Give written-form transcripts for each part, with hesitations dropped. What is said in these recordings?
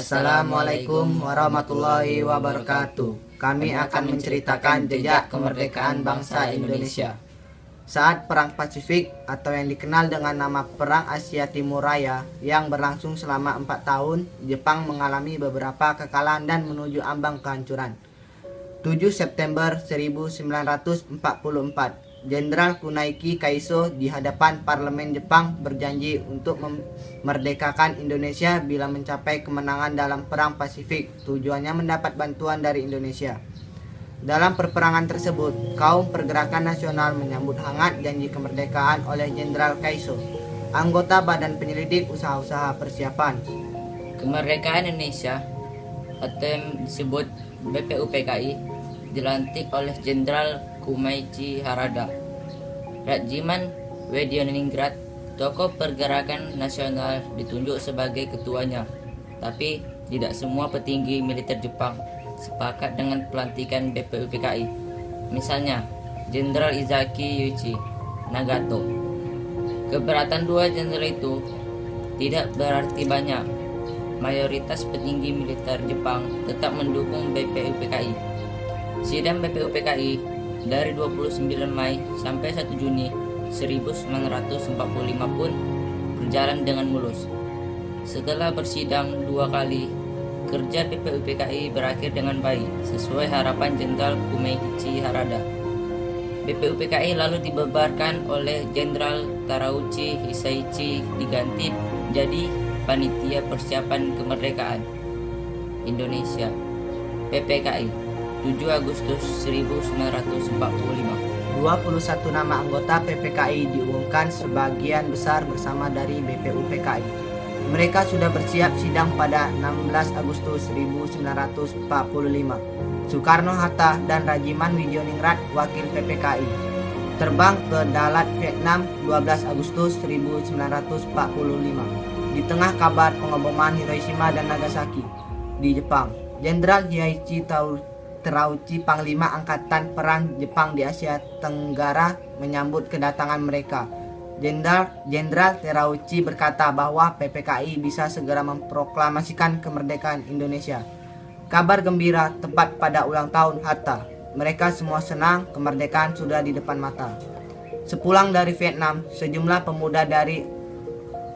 Assalamualaikum warahmatullahi wabarakatuh. Kami akan menceritakan jejak kemerdekaan bangsa Indonesia. Saat Perang Pasifik atau yang dikenal dengan nama Perang Asia Timur Raya yang berlangsung selama 4 tahun, Jepang mengalami beberapa kekalahan dan menuju ambang kehancuran. 7 September 1944, Jenderal Kunaiki Kaiso di hadapan parlemen Jepang berjanji untuk memerdekakan Indonesia bila mencapai kemenangan dalam Perang Pasifik. Tujuannya mendapat bantuan dari Indonesia. Dalam perperangan tersebut, kaum pergerakan nasional menyambut hangat janji kemerdekaan oleh Jenderal Kaiso, anggota Badan Penyelidik Usaha-usaha Persiapan. Kemerdekaan Indonesia atau yang disebut BPUPKI dilantik oleh Jenderal Kumaichi Harada. Rajiman Wedioningrat, tokoh pergerakan nasional, ditunjuk sebagai ketuanya. Tapi tidak semua petinggi militer Jepang sepakat dengan pelantikan BPUPKI. Misalnya, Jenderal Izaki Yuichi Nagato. Keberatan dua jenderal itu tidak berarti banyak. Mayoritas petinggi militer Jepang tetap mendukung BPUPKI. Sidang BPUPKI dari 29 Mei sampai 1 Juni 1945 pun berjalan dengan mulus. Setelah bersidang 2 kali, kerja BPUPKI berakhir dengan baik sesuai harapan Jenderal Kumaichi Harada. BPUPKI lalu dibubarkan oleh Jenderal Terauchi Hisaichi diganti jadi Panitia Persiapan Kemerdekaan Indonesia PPKI 7 Agustus 1945. 21 nama anggota PPKI diumumkan sebagian besar bersama dari BPUPKI. Mereka sudah bersiap sidang pada 16 Agustus 1945. Soekarno-Hatta dan Rajiman Widioningrat, wakil PPKI, terbang ke Dalat, Vietnam 12 Agustus 1945. Di tengah kabar pengeboman Hiroshima dan Nagasaki di Jepang, Jenderal Hieichi Terauchi, Panglima Angkatan Perang Jepang di Asia Tenggara, menyambut kedatangan mereka. Jenderal Terauchi berkata bahwa PPKI bisa segera memproklamasikan kemerdekaan Indonesia. Kabar gembira tepat pada ulang tahun Hatta. Mereka semua senang, kemerdekaan sudah di depan mata. Sepulang dari Vietnam, sejumlah pemuda dari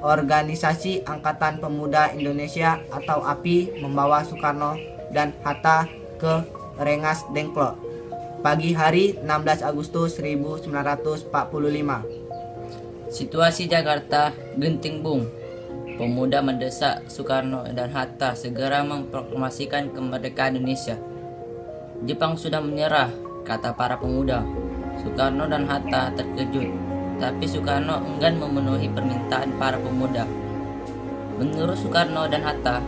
Organisasi Angkatan Pemuda Indonesia atau API membawa Soekarno dan Hatta ke Rengas Dengklok pagi hari 16 Agustus 1945. Situasi Jakarta genting bung. Pemuda mendesak Soekarno dan Hatta segera memproklamasikan kemerdekaan Indonesia. Jepang sudah menyerah, kata para pemuda. Soekarno dan Hatta terkejut, tapi Soekarno enggan memenuhi permintaan para pemuda. Menurut Soekarno dan Hatta,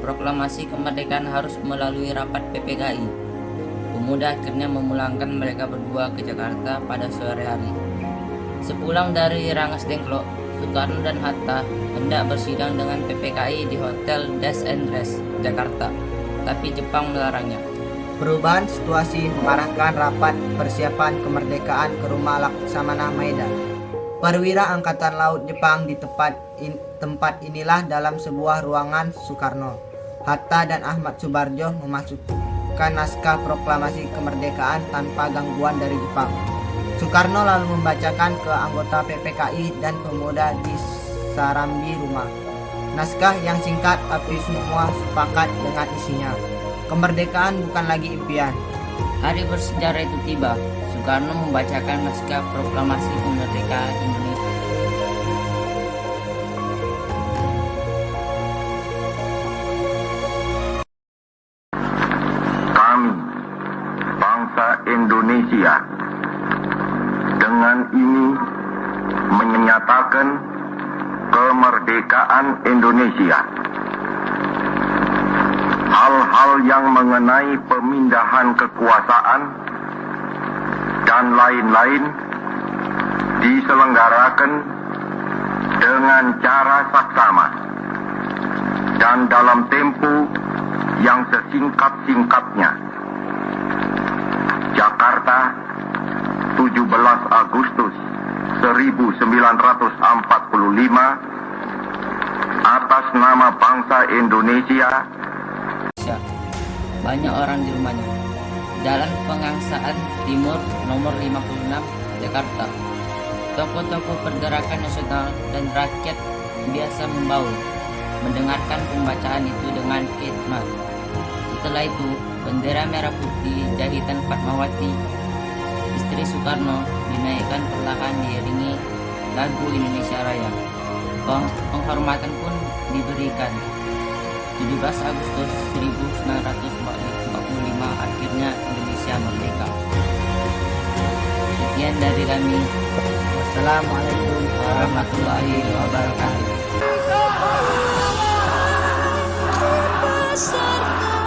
proklamasi kemerdekaan harus melalui rapat PPKI. Pemuda akhirnya memulangkan mereka berdua ke Jakarta pada sore hari. Sepulang dari Rengas Dengklok, Soekarno dan Hatta hendak bersidang dengan PPKI di Hotel Des Andres, Jakarta, tapi Jepang melarangnya. Perubahan situasi mengarahkan rapat persiapan kemerdekaan ke rumah Laksamana Maeda, perwira Angkatan Laut Jepang. Di tempat inilah dalam sebuah ruangan Soekarno, Hatta dan Ahmad Subarjo memasukkan naskah proklamasi kemerdekaan tanpa gangguan dari Jepang. Soekarno lalu membacakan ke anggota PPKI dan pemuda di Sarambi rumah. Naskah yang singkat tapi semua sepakat dengan isinya. Kemerdekaan bukan lagi impian. Hari bersejarah itu tiba. Soekarno membacakan naskah proklamasi kemerdekaan Indonesia. Kami, bangsa Indonesia, dengan ini menyatakan kemerdekaan Indonesia. Hal-hal yang mengenai pemindahan kekuasaan dan lain-lain diselenggarakan dengan cara saksama dan dalam tempo yang sesingkat-singkatnya. Jakarta, 17 Agustus 1945, atas atas nama bangsa Indonesia. Banyak orang di rumahnya. Jalan Pengangsaan Timur nomor 56 Jakarta. Tokoh-tokoh pergerakan nasional dan rakyat biasa membaur, mendengarkan pembacaan itu dengan khidmat. Setelah itu, bendera merah putih jahitan Fatmawati, istri Soekarno, dinaikkan perlahan diiringi lagu Indonesia Raya. Penghormatan pun diberikan. 17 Agustus 1945 akhirnya Indonesia merdeka. Sekian dari kami. Wassalamualaikum Warahmatullahi wabarakatuh. Besarkan